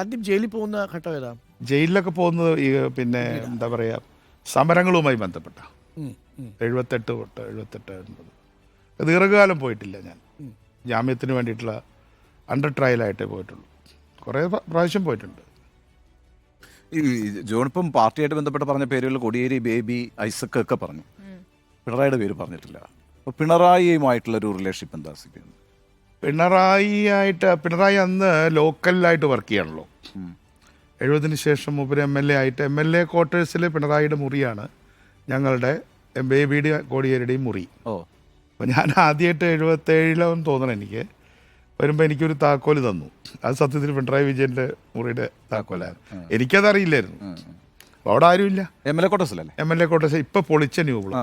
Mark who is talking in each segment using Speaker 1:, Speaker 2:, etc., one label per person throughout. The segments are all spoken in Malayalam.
Speaker 1: ആദ്യം ജയിലിൽ പോകുന്ന ഘട്ടം ഏതാ?
Speaker 2: ജയിലിലൊക്കെ പോകുന്നത് ഈ പിന്നെ എന്താ പറയുക സമരങ്ങളുമായി ബന്ധപ്പെട്ട 78 തൊട്ട് 80 ദീർഘകാലം പോയിട്ടില്ല ഞാൻ. ജാമ്യത്തിന് വേണ്ടിയിട്ടുള്ള അണ്ടർ ട്രയലായിട്ടേ പോയിട്ടുള്ളൂ. കുറേ പ്രാവശ്യം പോയിട്ടുണ്ട്.
Speaker 3: ഈ ജോണിപ്പം പാർട്ടിയായിട്ട് ബന്ധപ്പെട്ട് പറഞ്ഞ പേരുകൾ കോടിയേരി, ബേബി, ഐസക് ഒക്കെ പറഞ്ഞു. പിണറായിയുടെ പേര് പറഞ്ഞിട്ടില്ല. അപ്പോൾ പിണറായിയുമായിട്ടുള്ളൊരു റിലേഷൻഷിപ്പ് എന്താ സിപിഎം?
Speaker 2: പിണറായി അന്ന് ലോക്കലായിട്ട് വർക്ക് ചെയ്യണല്ലോ. 70-ന് ശേഷം മൂപ്പര് MLA ആയിട്ട് MLA ക്വാർട്ടേഴ്സിൽ പിണറായിയുടെ മുറിയാണ് ഞങ്ങളുടെ ബേബിയുടെ കോടിയേരിയുടെയും മുറി. അപ്പോൾ ഞാൻ ആദ്യമായിട്ട് 77-ലും തോന്നണം എനിക്ക് വരുമ്പോൾ എനിക്കൊരു താക്കോല് തന്നു. അത് സത്യത്തിൽ പിണറായി വിജയൻ്റെ മുറിയുടെ താക്കോലായിരുന്നു. എനിക്കതറിയില്ലായിരുന്നു. അപ്പോൾ അവിടെ ആരുമില്ല.
Speaker 3: MLA ക്വാർട്ടേഴ്സ്
Speaker 2: ഇപ്പോൾ പൊളിച്ച ന്യൂ ബ്ലോക്ക്.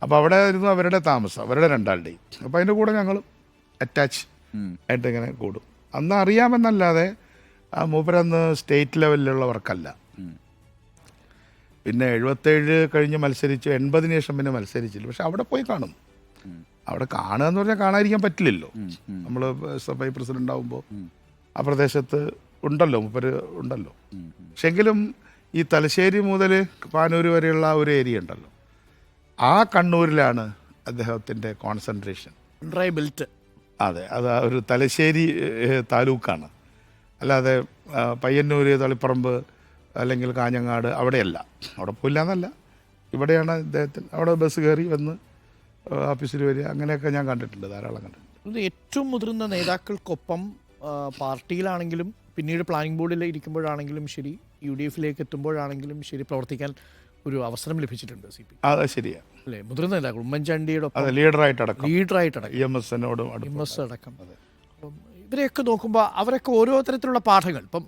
Speaker 2: അപ്പോൾ അവിടെ ആയിരുന്നു അവരുടെ താമസം, അവരുടെ രണ്ടാളുടെയും. അപ്പോൾ അതിൻ്റെ കൂടെ ഞങ്ങൾ അറ്റാച്ച് ആയിട്ട് ഇങ്ങനെ കൂടും. അന്ന് അറിയാമെന്നല്ലാതെ ആ മൂപ്പരന്ന് സ്റ്റേറ്റ് ലെവലിലുള്ള വർക്കല്ല. പിന്നെ 77 കഴിഞ്ഞ് മത്സരിച്ച് 80-ന് ശേഷം പിന്നെ മത്സരിച്ചില്ല. പക്ഷെ അവിടെ പോയി കാണും. അവിടെ കാണുക എന്ന് പറഞ്ഞാൽ കാണാതിരിക്കാൻ പറ്റില്ലല്ലോ. നമ്മൾ SFI പ്രസിഡന്റ് ആകുമ്പോൾ ആ പ്രദേശത്ത് ഉണ്ടല്ലോ, മൂപ്പര് ഉണ്ടല്ലോ. പക്ഷെങ്കിലും ഈ തലശ്ശേരി മുതൽ പാനൂർ വരെയുള്ള ഒരു ഏരിയ ഉണ്ടല്ലോ, ആ കണ്ണൂരിലാണ് അദ്ദേഹത്തിൻ്റെ കോൺസെൻട്രേഷൻ.
Speaker 1: പിണറായി ബെൽറ്റ്.
Speaker 2: അതെ, അത് ഒരു തലശ്ശേരി താലൂക്കാണ്. അല്ലാതെ പയ്യന്നൂർ, തളിപ്പറമ്പ് അല്ലെങ്കിൽ കാഞ്ഞങ്ങാട് അവിടെയല്ല. അവിടെ പോയില്ല എന്നല്ല, ഇവിടെയാണ് അദ്ദേഹത്തിന്. അവിടെ ബസ് കയറി വന്ന് ഓഫീസിൽ വരിക, അങ്ങനെയൊക്കെ ഞാൻ കണ്ടിട്ടുണ്ട്, ധാരാളം കണ്ടിട്ടുണ്ട്.
Speaker 1: ഏറ്റവും മുതിർന്ന നേതാക്കൾക്കൊപ്പം പാർട്ടിയിലാണെങ്കിലും പിന്നീട് പ്ലാനിംഗ് ബോർഡിൽ ഇരിക്കുമ്പോഴാണെങ്കിലും ശരി, UDF-ലേക്ക് എത്തുമ്പോഴാണെങ്കിലും ശരി, പ്രവർത്തിക്കാൻ ഒരു അവസരം ലഭിച്ചിട്ടുണ്ട് CPM.
Speaker 2: അത് ശരിയാണ്
Speaker 1: അല്ലേ? മുതിർന്ന നേതാക്കൾ ഉമ്മൻചാണ്ടിയുടെ
Speaker 2: ലീഡറായിട്ടടക്കം
Speaker 1: EMS അടക്കം. അപ്പം ഇവരെയൊക്കെ നോക്കുമ്പോൾ അവരൊക്കെ ഓരോ തരത്തിലുള്ള പാഠങ്ങൾ, ഇപ്പം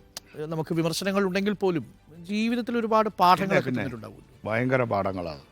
Speaker 1: നമുക്ക് വിമർശനങ്ങൾ ഉണ്ടെങ്കിൽ പോലും ജീവിതത്തിൽ ഒരുപാട് പാഠങ്ങളൊക്കെ ഉണ്ടാവും.
Speaker 2: ഭയങ്കര പാഠങ്ങളാണ്.